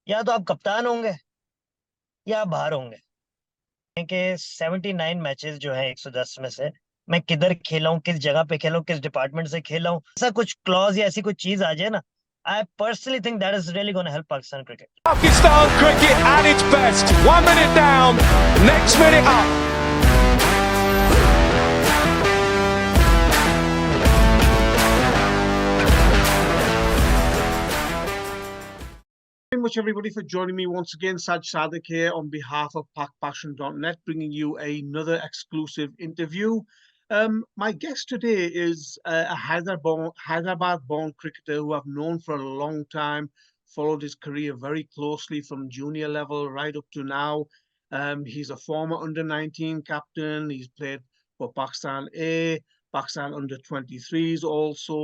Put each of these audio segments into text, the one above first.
या तो आप कप्तान होंगे या आप बाहर होंगे। कि 79 मैचेस जो है 110 में से मैं किधर खेला हूँ, किस जगह पे खेला हूँ, किस डिपार्टमेंट से खेला हूँ, ऐसा कुछ क्लॉज या ऐसी कोई चीज आ जाए ना, I personally think that is really gonna help Pakistan cricket. Pakistan cricket at its best. 1 minute down, next minute up. Very much everybody for joining me once again. Saj Sadik here on behalf of PakPassion.net, bringing you another exclusive interview. My guest today is a Hyderabad-born cricketer who I've known for a long time, followed his career very closely from junior level right up to now. He's a former under-19 captain. He's played for Pakistan A, Pakistan under-23s also,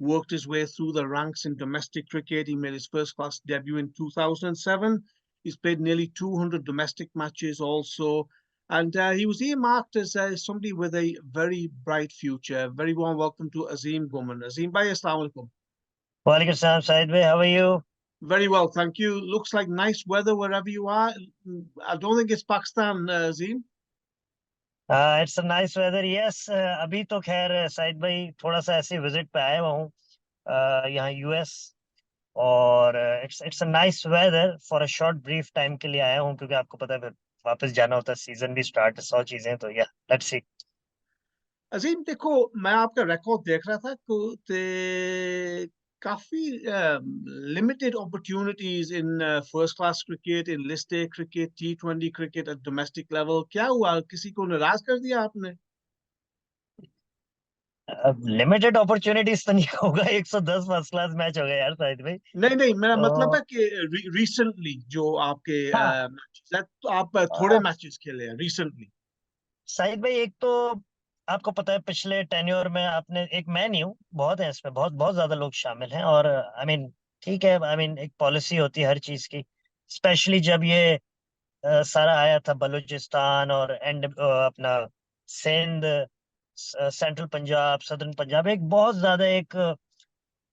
worked his way through the ranks in domestic cricket. He made his first class debut in 2007. He's played nearly 200 domestic matches also. And he was earmarked as somebody with a very bright future. Very warm welcome to Azim Guman. Azim Bhai, Assalamu alaikum. वालेकुम सलाम साहिद भाई, how are you? Very well, thank you. Looks like nice weather wherever you are. I don't think it's Pakistan, Azim. It's a nice weather, yes. अभी तो खैर साहिद भाई थोड़ा सा ऐसे विजिट पे आया हुआ हूँ यहाँ यूएस। और it's a nice weather for a short brief time के लिए आया हूँ, क्योंकि आपको पता है फिर वापस जाना होता है, सीजन भी स्टार्ट, 100 चीजें, तो या लेट्स सी। अजीम देखो, मैं आपका रिकॉर्ड देख रहा था काफी limited opportunities in first class cricket, in list A cricket, T20 cricket at domestic level. क्या हुआ, किसी को नाराज कर दिया आपने? अब लिमिटेड अपॉर्चुनिटीज तो नहीं होगा, 110 फर्स्ट क्लास मैच हो गए यार शायद भाई। नहीं नहीं, मेरा मतलब तो है कि रिसेंटली जो आपके हाँ, मैचेस है, तो आप थोड़े हाँ, मैचेस खेले हैं रिसेंटली। शाहिद भाई एक तो आपको पता है पिछले टेन्योर में आपने, एक मैं नहीं हूँ, बहुत है इसमें, बहुत बहुत ज्यादा लोग शामिल हैं, और आई मीन ठीक है, आई मीन एक पॉलिसी होती है हर चीज की, स्पेशली जब ये सारा आया था बलूचिस्तान और एंड अपना सिंध, सेंट्रल पंजाब, सदर्न पंजाब, एक बहुत ज्यादा एक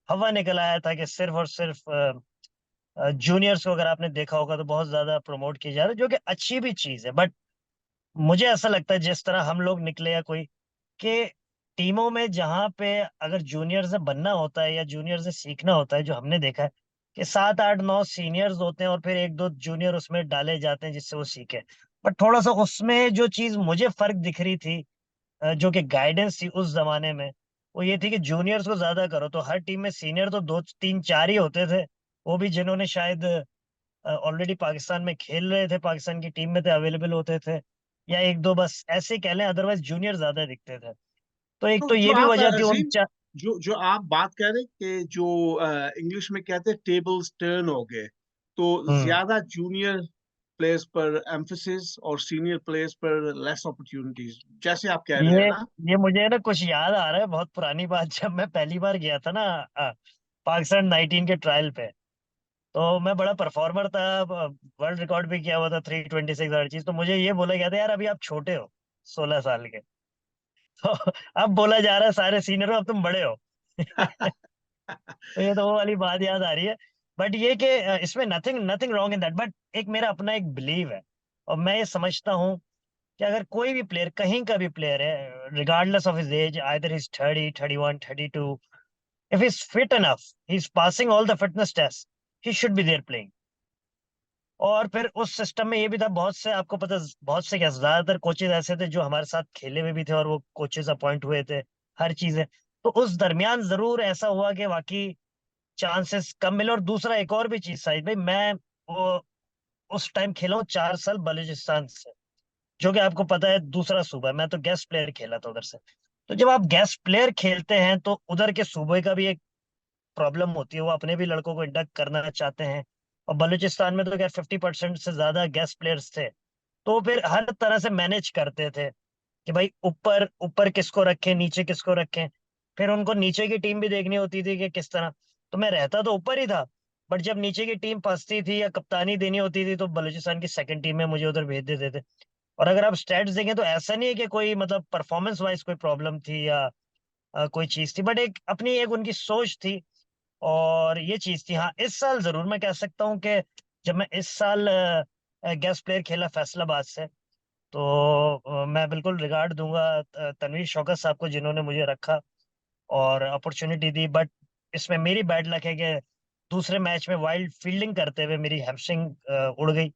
हवा निकल आया था कि सिर्फ और सिर्फ जूनियर्स को, अगर आपने देखा होगा तो बहुत ज्यादा प्रमोट किया जा रहा है, जो कि अच्छी भी चीज है। बट मुझे ऐसा लगता है जिस तरह हम लोग निकले या कोई, कि टीमों में जहां पे अगर जूनियर से बनना होता है या जूनियर से सीखना होता है, जो हमने देखा है कि 7 8 9 सीनियर्स होते हैं और फिर एक दो जूनियर उसमें डाले जाते हैं जिससे वो सीखे। बट थोड़ा सा उसमें जो चीज मुझे फर्क दिख रही थी, जो कि गाइडेंस थी उस जमाने में, वो ये थी कि जूनियर्स को ज्यादा करो, तो हर टीम में सीनियर तो 2 3 4 ही होते थे, वो भी जिन्होंने शायद ऑलरेडी पाकिस्तान में खेल रहे थे, पाकिस्तान की टीम में थे, अवेलेबल होते थे, या एक दो बस ऐसे कह लें, अदरवाइज जूनियर ज्यादा दिखते थे। तो एक तो तो जो ये भी आप वजह थी उन अजीम, जो जो आप बात कर रहे कि जो इंग्लिश में कहते हैं टेबल्स टर्न हो गए, तो हम्म। ज्यादा जूनियर प्लेयर्स पर एम्फेसिस और सीनियर प्लेयर्स पर लेस अपॉर्चुनिटीज, जैसे आप कह रहे हैं ये ना। ये मुझे ना कुछ याद आ रहा है, बहुत पुरानी बात, जब मैं पहली बार गया था ना पाकिस्तान 19 के ट्रायल पे, तो मैं बड़ा परफॉर्मर था, वर्ल्ड रिकॉर्ड भी किया हुआ था 326 हर चीज, तो मुझे ये बोला गया था यार अभी आप छोटे हो, 16 साल के। तो अब बोला जा रहा है सारे सीनियर हो, अब तुम बड़े हो। तो ये तो वो वाली बात याद आ रही है। बट ये कि इसमें nothing nothing wrong in that, but एक मेरा अपना एक बिलीव है, और मैं ये समझता हूँ कि अगर कोई भी प्लेयर, कहीं का भी प्लेयर है, regardless of his age, either is 30 31 32, if is fit enough, he is passing all the fitness test, he should be there playing. और फिर उस सिस्टम में ये भी था, बहुत से आपको पता, बहुत से क्या ज्यादातर कोचेज ऐसे थे जो हमारे साथ खेले हुए भी थे, और वो कोचेज अपॉइंट हुए थे, हर चीजें। तो उस दरमियान जरूर ऐसा हुआ कि वाकई चांसेस कम मिले। और दूसरा एक और भी चीज साहिब भाई, मैं वो उस टाइम खेला हूँ 4 साल बलूचिस्तान से, जो कि आपको पता है दूसरा सूबा है, मैं तो गेस्ट प्लेयर खेला था उधर से। तो जब आप गेस्ट प्लेयर खेलते हैं तो उधर के सूबे का भी एक प्रॉब्लम होती है, वो अपने भी लड़कों को इंडक्ट करना चाहते हैं, और बलूचिस्तान में तो क्या 50% से ज्यादा गेस्ट प्लेयर्स थे, तो फिर हर तरह से मैनेज करते थे कि भाई ऊपर ऊपर किसको रखें, नीचे किसको रखें। फिर उनको नीचे की टीम भी देखनी होती थी कि किस तरह, तो मैं रहता तो ऊपर ही था, बट जब नीचे की टीम फंसती थी या कप्तानी देनी होती थी तो बलूचिस्तान की सेकंड टीम में मुझे उधर भेज देते थे। और अगर आप स्टैट्स देखें तो ऐसा नहीं है कि कोई मतलब परफॉर्मेंस वाइज कोई प्रॉब्लम थी या कोई चीज थी, बट एक अपनी एक उनकी सोच थी, और ये चीज थी। हाँ, इस साल जरूर मैं कह सकता हूँ कि जब मैं इस साल गेस्ट प्लेयर खेला फैसलाबाद से, तो मैं बिल्कुल रिगार्ड दूंगा तनवीर शौकत साहब को, जिन्होंने मुझे रखा और अपॉर्चुनिटी दी। बट इसमें मेरी बैड लक है कि दूसरे मैच में वाइल्ड फील्डिंग करते हुए मेरी हैमस्ट्रिंग उड़ गई,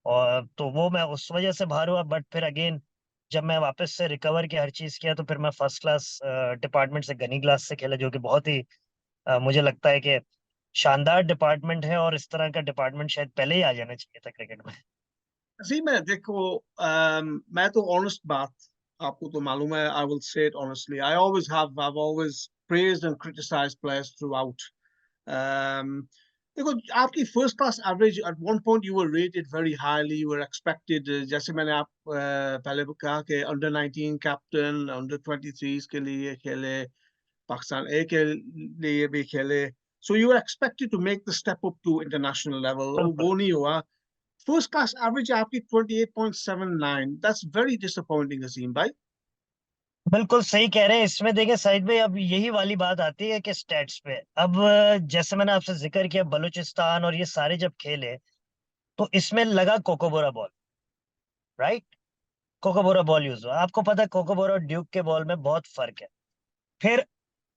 और तो वो मैं उस वजह से बाहर हुआ। बट फिर अगेन जब मैं वापस से रिकवर किया, हर चीज किया, तो फिर मैं फर्स्ट क्लास डिपार्टमेंट से गनी क्लास से खेला, जो कि बहुत ही मुझे लगता है कि शानदार डिपार्टमेंट है, और इस तरह का डिपार्टमेंट शायद पहले ही आ जाना चाहिए था क्रिकेट में। जी मैं देखो, मैं तो ऑनेस्ट बात आपको तो मालूम है, I will say it honestly, I always praised and criticized players throughout. Um, देखो, आपकी first class average at one point you were rated very highly, you were expected, जैसे मैंने आप पहले कहा कि अंडर 19 कैप्टन, अंडर 23 के लिए खेले, पाकिस्तान ए के लिए भी खेले, so you were expected to make the step up to international level, बिल्कुल, वो नहीं हुआ। फर्स्ट क्लास एवरेज आपकी 28.79, दैट्स वेरी डिसअपॉइंटिंग अजीम भाई। बिल्कुल सही कह रहे हैं। इसमें देखें साइड भाई, अब यही वाली बात आती है कि स्टैट्स पे, अब जैसे मैंने आपसे जिक्र किया बलूचिस्तान और ये सारे जब खेले, तो इसमें लगा कोकोबोरा बॉल, राइट? कोकोबोरा बॉल यूज हुआ। आपको पता है कोकोबोरा और ड्यूक के बॉल में बहुत फर्क है। फिर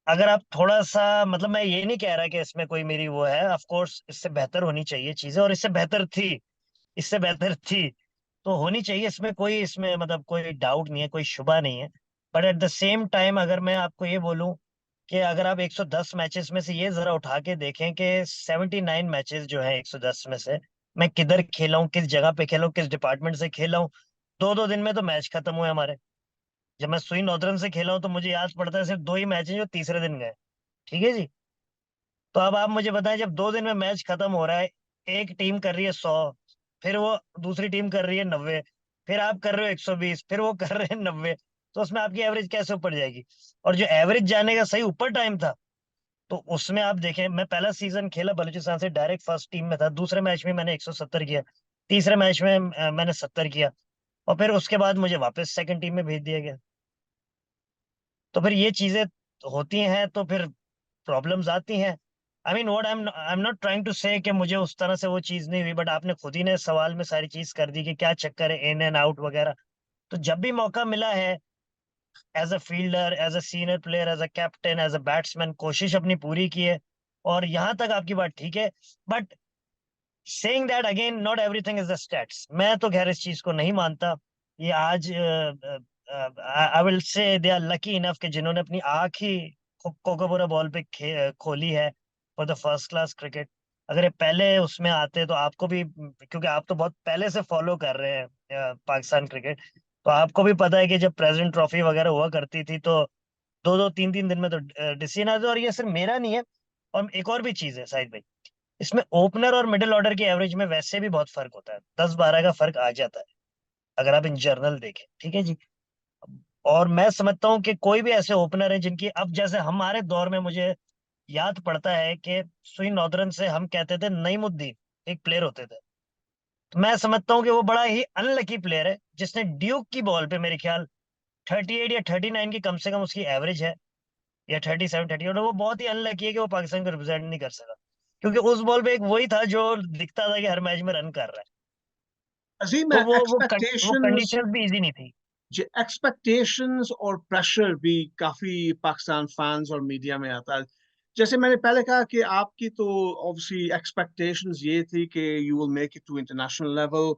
अगर आप थोड़ा सा, मतलब मैं ये नहीं कह रहा कि इसमें कोई मेरी वो है, ऑफ कोर्स इससे बेहतर होनी चाहिए चीजें, और इससे बेहतर थी, इससे बेहतर थी, तो होनी चाहिए, इसमें कोई, इसमें मतलब कोई डाउट नहीं है, कोई शुबा नहीं है। But at the same time अगर मैं आपको ये बोलूं कि अगर आप 110 मैचेस में से ये जरा उठा के देखें कि 79 मैचेस जो है 110 में से, मैं किधर खेला हूँ, किस जगह पे खेला हूँ, किस डिपार्टमेंट से खेला हूँ, दो दो दिन में तो मैच खत्म हुए हमारे। जब मैं सुई नॉर्दर्न से खेला हूँ तो मुझे याद पड़ता है सिर्फ दो ही मैच हैं जो तीसरे दिन गए। ठीक है जी। तो अब आप मुझे बताएं, जब दो दिन में मैच खत्म हो रहा है, एक टीम कर रही है 100, फिर वो दूसरी टीम कर रही है 90, फिर आप कर रहे हो 120, फिर वो कर रहे हैं 90, तो उसमें आपकी एवरेज कैसे ऊपर जाएगी? और जो एवरेज जाने का सही ऊपर टाइम था, तो उसमें आप देखें, मैं पहला सीजन खेला बलूचिस्तान से, डायरेक्ट फर्स्ट टीम में था, दूसरे मैच में मैंने 170 किया, तीसरे मैच में मैंने 70 किया, और फिर उसके बाद मुझे वापस सेकंड टीम में भेज दिया गया। तो फिर ये चीजें होती हैं, तो फिर प्रॉब्लम्स आती हैं। I mean what I am not trying to say कि मुझे उस तरह से वो चीज नहीं हुई, बट आपने खुद ही ने सवाल में सारी चीज कर दी कि क्या चक्कर है, इन एंड आउट वगैरह। तो जब भी मौका मिला है, as a fielder, as a senior player, as a captain, as a batsman, कोशिश अपनी पूरी की है, और यहाँ तक आपकी बात ठीक है। But saying that again, not everything is the stats, मैं तो खैर इस चीज को नहीं मानता। ये आज आई विल से दे आर लकी इनफ कि जिन्होंने अपनी आंख ही कोकोबोरा बॉल पे खोली है for the first class cricket. अगर ये पहले उसमें आते तो आपको भी, क्योंकि आप तो बहुत पहले से फॉलो कर रहे हैं पाकिस्तान क्रिकेट, तो आपको भी पता है कि जब प्रेसिडेंट ट्रॉफी वगैरह हुआ करती थी, तो दो दो तीन तीन दिन में तो डिसीजन आते, और ये सिर्फ मेरा नहीं है। और एक और भी चीज है शाहिद भाई, इसमें ओपनर और मिडिल ऑर्डर की एवरेज में वैसे भी बहुत फर्क होता है, 10-12 का फर्क आ जाता है अगर आप इन जर्नल देखें। ठीक है जी। और मैं समझता हूँ कि कोई भी ऐसे ओपनर है जिनकी, अब जैसे हमारे दौर में मुझे याद पड़ता है कि सुई नॉर्दर्न से हम कहते थे नईमुद्दीन, एक प्लेयर होते थे। तो मैं समझता हूँ कि वो बड़ा ही अनलकी प्लेयर है, जिसने ड्यूक की बॉल पे मेरे ख्याल 38 या 39 की कम से कम उसकी एवरेज है, या 37-38, और वो बहुत ही अनलकी है कि वो पाकिस्तान को रिप्रेजेंट नहीं कर सका, क्योंकि उस बॉल पे एक वही था जो दिखता था कि हर मैच में रन कर रहा है। अजीम, तो वो एक्सपेक्टेशंस, कंडीशंस भी इजी नहीं थी। एक्सपेक्टेशंस और प्रेशर भी काफी पाकिस्तान फैंस और मीडिया में आता है। जैसे मैंने पहले कहा कि आपकी तो ऑब्वियसली एक्सपेक्टेशंस ये थी कि you will make it to international level.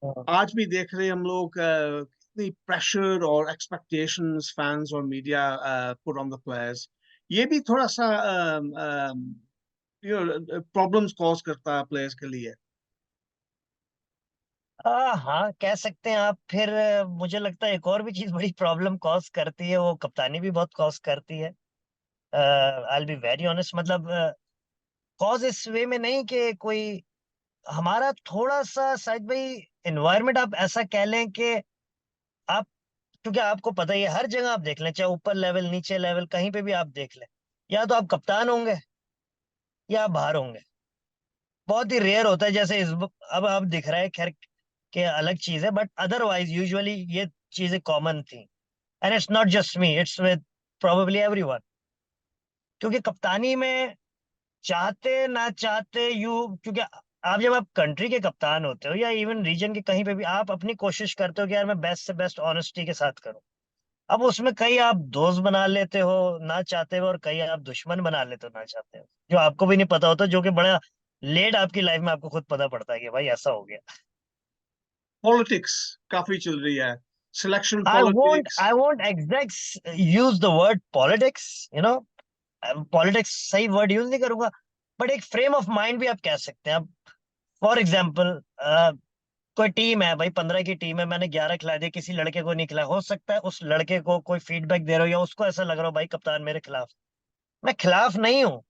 हाँ आज भी देख रहे हैं हम लोग, कितनी प्रेशर और एक्सपेक्टेशंस फैंस और media put on the players, ये भी थोड़ा सा प्रॉब्लम्स कॉज करता है प्लेयर्स के लिए। हाँ, कह सकते हैं आप। फिर मुझे लगता है एक और भी चीज बड़ी प्रॉब्लम कॉज करती है, वो कप्तानी भी बहुत कॉज करती है। I will be very honest, मतलब कॉज इस वे में नहीं कि कोई, हमारा थोड़ा सा शायद भाई एनवायरमेंट आप ऐसा कह लें कि आप, क्योंकि आपको पता ही है, हर जगह आप देख लें, चाहे ऊपर लेवल नीचे लेवल कहीं पे भी आप देख लें, या तो आप कप्तान होंगे या आप बाहर होंगे। बहुत ही रेयर होता है, जैसे अब आप दिख रहा है, खैर के अलग चीज है, बट अदरवाइज यूजुअली ये चीजें कॉमन थी। And it's not just me, it's with probably everyone. क्योंकि कप्तानी में चाहते ना चाहते, क्योंकि आप जब आप कंट्री के कप्तान होते हो या इवन रीजन के कहीं पे भी, आप अपनी कोशिश करते हो कि यार मैं बेस्ट से बेस्ट ऑनेस्टी के साथ करूं। अब उसमें कई आप दोस्त बना लेते हो ना चाहते हो, और कई आप दुश्मन बना लेते हो ना चाहते हो, जो आपको भी नहीं पता होता, जो कि बड़ा लेट आपकी लाइफ में आपको खुद पता पड़ता है कि भाई ऐसा हो गया। पॉलिटिक्स काफी चल रही है, selection I won't politics. I won't exact use the word politics, you know, politics सही वर्ड यूज नहीं करूंगा, बट एक फ्रेम ऑफ माइंड भी आप कह सकते हैं। अब फॉर एग्जाम्पल, कोई टीम है भाई, 15 की टीम है, मैंने 11 खिला दिए, किसी लड़के को नहीं खिलाया, हो सकता है उस लड़के को कोई फीडबैक दे रहे हो या उसको ऐसा लग रहा हो भाई कप्तान मेरे खिलाफ। मैं खिलाफ नहीं हूँ,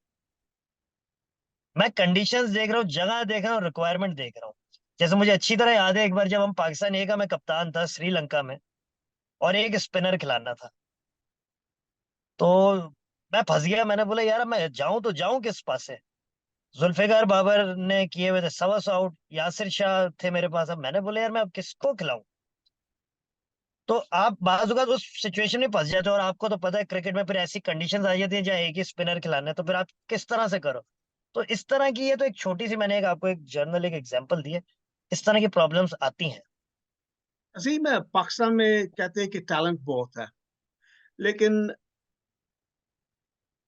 मैं कंडीशंस देख रहा हूँ, जगह देख रहा हूँ, रिक्वायरमेंट देख रहा हूँ। जैसे मुझे अच्छी तरह याद है, एक बार जब हम पाकिस्तान ए का मैं कप्तान था श्रीलंका में, और एक स्पिनर खिलाना था, तो मैं फंस गया। मैंने बोला यार मैं जाऊं तो जाऊं किस पास से। जुल्फिकार बाबर ने किए हुए थे 125 आउट, यासिर शाह थे मेरे पास, अब मैंने बोला यार मैं अब किसको खिलाऊं। तो आप बाज उस सिचुएशन में फंस जाते हो, और आपको तो पता है क्रिकेट में फिर ऐसी कंडीशंस आ जाती है जहाँ एक ही स्पिनर खिलाना है, तो फिर आप किस तरह से करो। तो इस तरह की, ये तो एक छोटी सी मैंने एक आपको एक जर्नल एक एग्जांपल दी है, इस तरह की प्रॉब्लम्स आती हैं। अजीम, पाकिस्तान में कहते हैं कि टैलेंट बहुत है, लेकिन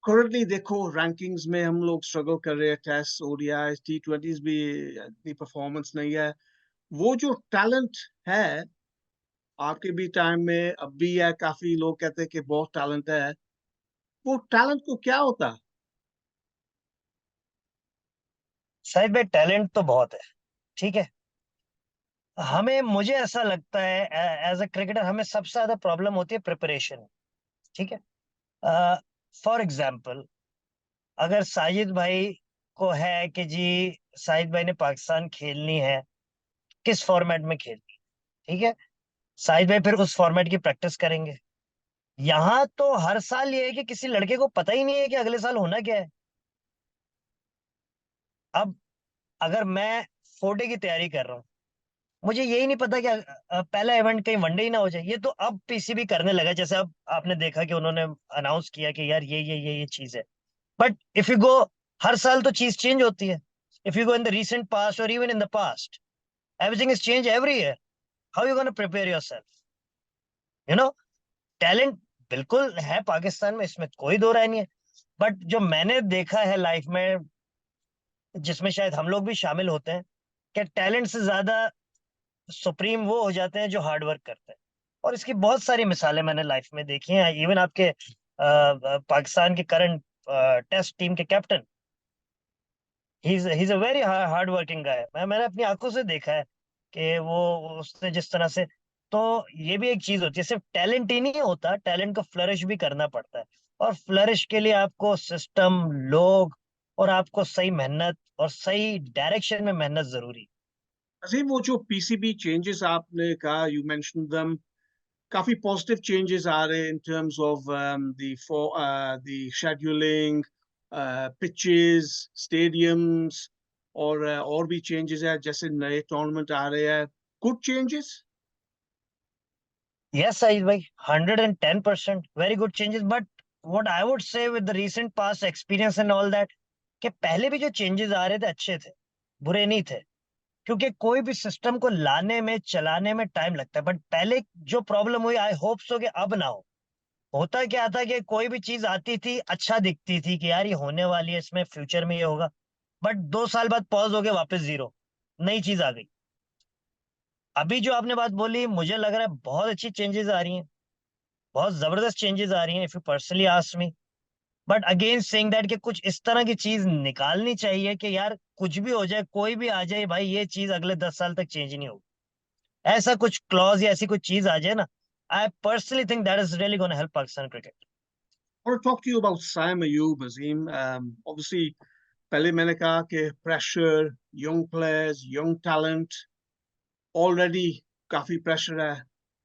करंटली देखो रैंकिंग्स में हम लोग स्ट्रगल कर रहे हैं। टेस्ट, ओडीआई, T20s भी इतनी परफॉर्मेंस नहीं है। वो जो टैलेंट है, आपके भी टाइम में अब भी है, काफी लोग कहते हैं कि बहुत टैलेंट है। वो टैलेंट को क्या होता है? शायद भाई टैलेंट तो बहुत है, ठीक है। हमें, मुझे ऐसा लगता है एज अ क्रिकेटर हमें सबसे ज्यादा प्रॉब्लम होती है प्रिपरेशन, ठीक है। फॉर एग्जाम्पल, अगर साजिद भाई को है कि जी साजिद भाई ने पाकिस्तान खेलनी है, किस फॉर्मेट में खेलनी, ठीक है, साजिद भाई फिर उस फॉर्मेट की प्रैक्टिस करेंगे। यहाँ तो हर साल ये है कि किसी लड़के को पता ही नहीं है कि अगले साल होना क्या है। अब अगर मैं 4 डे की तैयारी कर रहा हूँ, मुझे यही नहीं पता कि पहला इवेंट कहीं वनडे ही ना हो जाए। ये तो अब पीसीबी करने लगा, जैसे अब आपने देखा कि उन्होंने अनाउंस किया कि यार ये चीज है। बट इफ यू गो, हर साल तो चीज चेंज होती है। If you go in the recent past और even in the past, everything is change every year. How you gonna prepare yourself, you know. Talent बिल्कुल है पाकिस्तान में, इसमें कोई दो राय नहीं है। बट जो मैंने देखा है लाइफ में, जिसमें शायद हम लोग भी शामिल होते हैं, कि टैलेंट से ज्यादा सुप्रीम वो हो जाते हैं जो हार्ड वर्क करते हैं। और इसकी बहुत सारी मिसालें मैंने लाइफ में देखी हैं। इवन आपके पाकिस्तान के करंट टेस्ट टीम के captain, he is a very hard working गाय। मैंने अपनी आंखों से देखा है कि वो, उसने जिस तरह से, तो ये भी एक चीज होती है, सिर्फ टैलेंट ही नहीं होता, टैलेंट को फ्लरिश भी करना पड़ता है। और फ्लरिश के लिए आपको सिस्टम, लोग, और आपको सही मेहनत और सही डायरेक्शन में मेहनत जरूरी। अजीम, वो जो पीसीबी चेंजेस आपने कहा, यू मेंशन देम, काफी पॉजिटिव चेंजेस आ रहे हैं in terms of the scheduling, pitches, stadiums, और भी चेंजेस है, जैसे नए टूर्नामेंट आ रहे हैं। Good changes. Yes, Saeed bhai, 110%, very good changes. But what I would say with the recent past experience and all that, कि पहले भी जो चेंजेस आ रहे थे अच्छे थे, बुरे नहीं थे। क्योंकि कोई भी सिस्टम को लाने में, चलाने में टाइम लगता है। बट पहले जो प्रॉब्लम हुई, आई होप सो कि अब ना हो। होता क्या था कि कोई भी चीज आती थी, अच्छा दिखती थी कि यार ये होने वाली है, इसमें फ्यूचर में ये होगा। बट 2 साल बाद पॉज हो गया, वापस जीरो, नई चीज आ गई। अभी जो आपने बात बोली, मुझे लग रहा है बहुत अच्छी चेंजेस आ रही हैं, बहुत जबरदस्त चेंजेस आ रही हैं, if you personally ask me. But again saying that, कि कुछ इस तरह की चीज निकालनी चाहिए कि यार कुछ भी हो जाए, कोई भी आ जाए भाई, ये चीज अगले 10 साल तक चेंज नहीं होगी। ऐसा कुछ क्लॉज या ऐसी कुछ चीज आ जाए ना, I personally think that is really gonna help Pakistan cricket. I want to talk to you about Sam Ayoub, Azim. Obviously, पहले मैंने कहा कि pressure, young players, young talent, already काफी pressure है,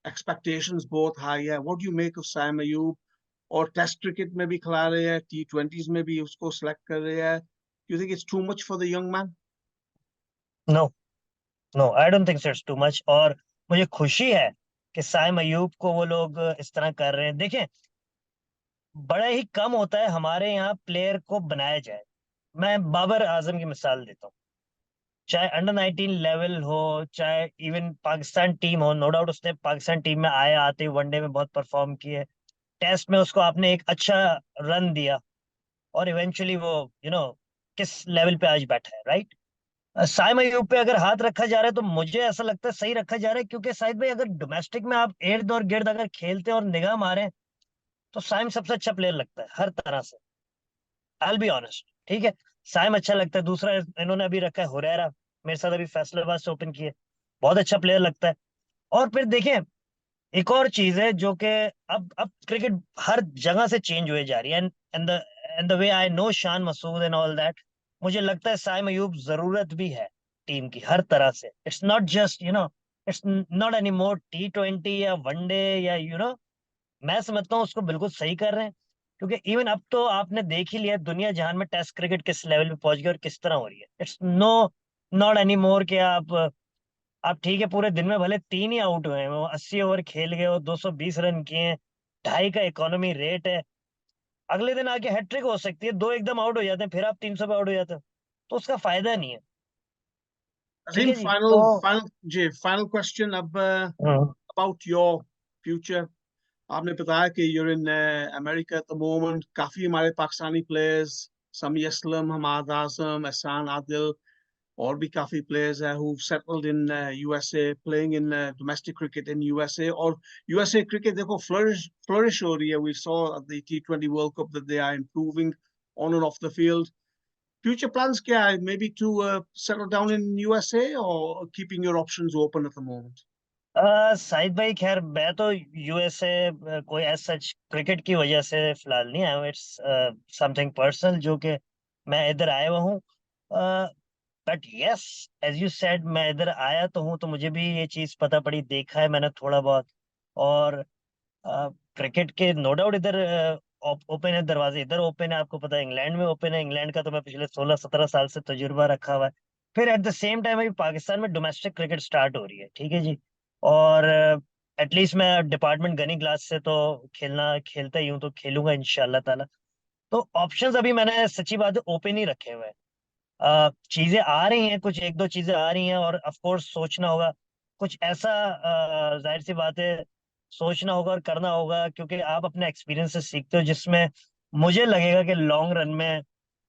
expectations बहुत high है. What do you make of Sam Ayoub? और test cricket में भी खिला रहे हैं, T20s में भी उसको सेलेक्ट कर रहे हैं. You think it's too much for the young man? No, no, I don't think it's too much. और मुझे खुशी है कि साइम अयूब को वो लोग इस तरह कर रहे हैं। देखें, बड़ा ही कम होता है हमारे यहाँ प्लेयर को बनाया जाए। मैं बाबर आजम की मिसाल देता हूँ। चाहे अंडर 19 लेवल हो, चाहे इवन पाकिस्तान टीम हो, नो डाउट उसने पाकिस्तान टीम में आया, आते ही वनडे में बहुत परफॉर्म किए, टेस्ट में उसको आपने एक अच्छा रन दिया, और इवेंचुअली वो किस लेवल पे आज बैठा है, राइट? साइम अयूब पे अगर हाथ रखा जा रहा है तो मुझे ऐसा लगता है सही रखा जा रहा है, क्योंकि शायद भाई अगर डोमेस्टिक में आप इर्द और गिर्द अगर खेलते हैं और निगाह मारें तो साइम सबसे अच्छा प्लेयर लगता है हर तरह से। आई बी ऑनेस्ट, ठीक है, साइम अच्छा लगता है। दूसरा इन्होंने अभी रखा है हुरैरा, मेरे साथ अभी फैसलाबाद से ओपन किए, बहुत अच्छा प्लेयर लगता है। और फिर देखें, एक और चीज है जो कि अब क्रिकेट हर जगह से चेंज हुए जा रही है, and the way I know Shan Masood and all that, मुझे लगता है साइम अयूब जरूरत भी है टीम की हर तरह से। It's not just it's not any more T20 या वनडे या मैं समझता हूँ उसको बिल्कुल सही कर रहे हैं, क्योंकि इवन अब तो आपने देख ही लिया दुनिया जहान में टेस्ट क्रिकेट किस लेवल पे पहुंच गई और किस तरह हो रही है। इट्स नॉट एनी मोर कि आप ठीक है पूरे दिन में भले 3 ही आउट हुए हैं, वो 80 ओवर खेल गए, वो 220 रन किए हैं, 2.5 का इकोनॉमी रेट है, अगले दिन आके हैट्रिक हो सकती है, दो एकदम आउट हो जाते हैं, फिर आप 300 पे आउट हो जाते हो, तो उसका फायदा नहीं है। ठीक Azim, है जी, तो final question अब हम्म, about your future. आपने बताया कि you're in America at the moment. काफी हमारे Pakistani players, Sami Aslam, Hamad Azam, Ehsan Adil, और भी काफी players हैं who've settled in USA, playing in domestic cricket in USA. और USA cricket देखो flourish हो रही है. We saw at the T20 World Cup that they are improving on and off the field. Future plans क्या है? Maybe to settle down in USA or keeping your options open at the moment? Shahid भाई, खैर मैं तो USA कोई as such cricket की वजह से फिलहाल नहीं आया हूँ, इट्स समथिंग पर्सनल जो कि मैं इधर आया हुआ हूँ। But yes, as you said, मैं इधर आया तो हूँ, तो मुझे भी ये चीज़ पता पड़ी, देखा है मैंने थोड़ा बहुत। और क्रिकेट के नो डाउट इधर ओपन है दरवाजे, इधर ओपन है, आपको पता है इंग्लैंड में ओपन है, इंग्लैंड का तो मैं पिछले 16-17 साल से तजुर्बा रखा हुआ है। फिर एट द सेम टाइम अभी पाकिस्तान में डोमेस्टिक क्रिकेट स्टार्ट हो रही है, ठीक है जी। और एटलीस्ट मैं डिपार्टमेंट गनी क्लास से तो खेलता ही हूँ, तो खेलूंगा इंशाल्लाह ताला। तो ऑप्शंस अभी मैंने सच्ची बात है ओपन ही रखे हुए हैं। चीजें आ रही हैं, कुछ एक दो चीजें आ रही हैं, और ऑफ कोर्स सोचना होगा कुछ ऐसा, जाहिर सी बात है, सोचना होगा और करना होगा, क्योंकि आप अपने एक्सपीरियंस से सीखते हो, जिसमें मुझे लगेगा कि लॉन्ग रन में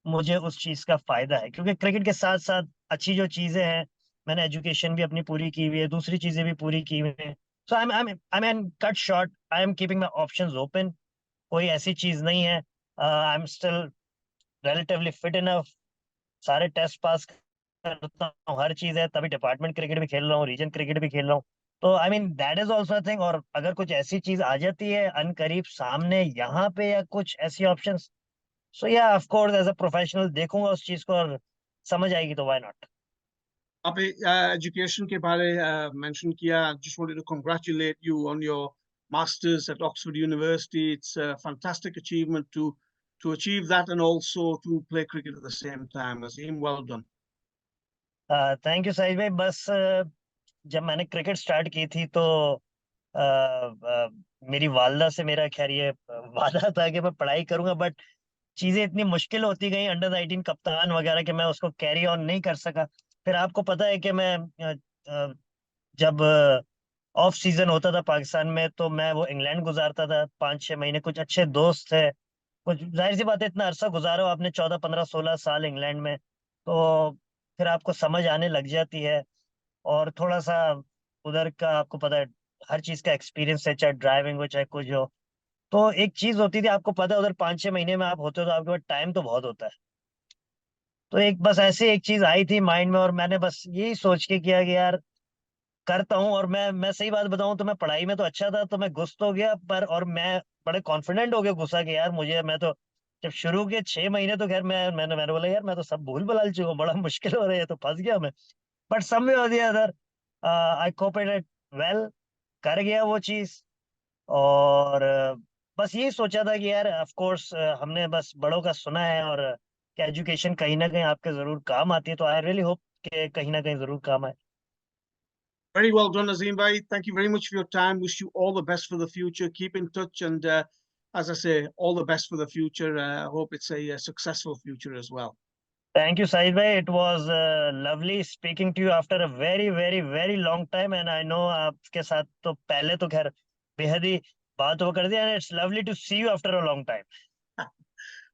मुझे उस चीज का फायदा है, क्योंकि क्रिकेट के साथ साथ अच्छी जो चीजें हैं, मैंने एजुकेशन भी अपनी पूरी की हुई है, दूसरी चीजें भी पूरी की हुई हैं। So I mean cut short, I am keeping my options open. कोई ऐसी चीज नहीं है, I am still relatively fit enough, सारे टेस्ट पास करता हूँ, हर चीज है, तभी डिपार्टमेंट क्रिकेट भी खेल रहा हूँ, रीजन क्रिकेट भी खेल रहा हूँ। तो I mean that is also thing. और अगर कुछ ऐसी चीज आ जाती है अनकरीब सामने यहाँ पे, या कुछ ऐसी ऑप्शंस, सो या of course as a professional देखूंगा उस चीज को, और समझ आएगी तो व्हाई नॉट। आप एजुकेशन के बारे मेंशन किया. Just wanted to congratulate you on your masters at Oxford University. It's a fantastic achievement to achieve that and also to play cricket at the same time. Azim, well done. Thank you Sahib भाई। बस जब मैंने cricket start की थी तो मेरी वालदा से मेरा खैर ये वादा था कि मैं पढ़ाई करूंगा, बट चीजें इतनी मुश्किल होती गई, अंडर 19 कप्तान वगैरह, कि मैं उसको कैरी ऑन नहीं कर सका। फिर आपको पता है कि मैं जब ऑफ सीजन होता था पाकिस्तान में, तो मैं वो इंग्लैंड गुजारता था 5-6 महीने, कुछ अच्छे दोस्त थे, कुछ जाहिर सी बात है, इतना अरसा गुजारो आपने, 14-15-16 साल इंग्लैंड में, तो फिर आपको समझ आने लग जाती है, और थोड़ा सा उधर का आपको पता है, हर चीज का एक्सपीरियंस है, चाहे ड्राइविंग हो चाहे कुछ हो। तो एक चीज होती थी, आपको पता है उधर 5-6 महीने में आप होते हो, तो आपके पास टाइम तो बहुत होता है। तो एक बस ऐसे एक चीज आई थी माइंड में, और मैंने बस यही सोच के किया कि यार करता हूँ। और मैं सही बात बताऊं तो मैं पढ़ाई में तो अच्छा था, तो मैं घुस तो गया, पर और मैं बड़े कॉन्फिडेंट हो गया घुसा कि यार मैं तो जब शुरू के 6 महीने तो खैर मैंने बोला यार मैं तो सब भूल भुला चुका हूँ, बड़ा मुश्किल हो रहा है, तो फंस गया मैं। बट समवे हो दिया अदर, आई कोऑपरेटेड वेल, कर गया वो चीज। और बस यही सोचा था कि यार ऑफ कोर्स हमने बस बड़ों का सुना है, और कि एजुकेशन कहीं ना कहीं आपके जरूर काम आती है, तो आई रियली होप कि कहीं ना कहीं जरूर काम आए। Very well done, Azim bhai. Thank you very much for your time. Wish you all the best for the future. Keep in touch, and as I say, all the best for the future. I hope it's a successful future as well. Thank you, Saeed bhai. It was lovely speaking to you after a very, very, very long time. And I know आपके साथ तो पहले तो खैर बेहद ही बात वो कर दिया. And it's lovely to see you after a long time.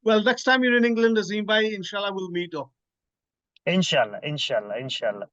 Well, next time you're in England, Azim bhai, inshallah we'll meet up. Inshallah, inshallah, inshallah.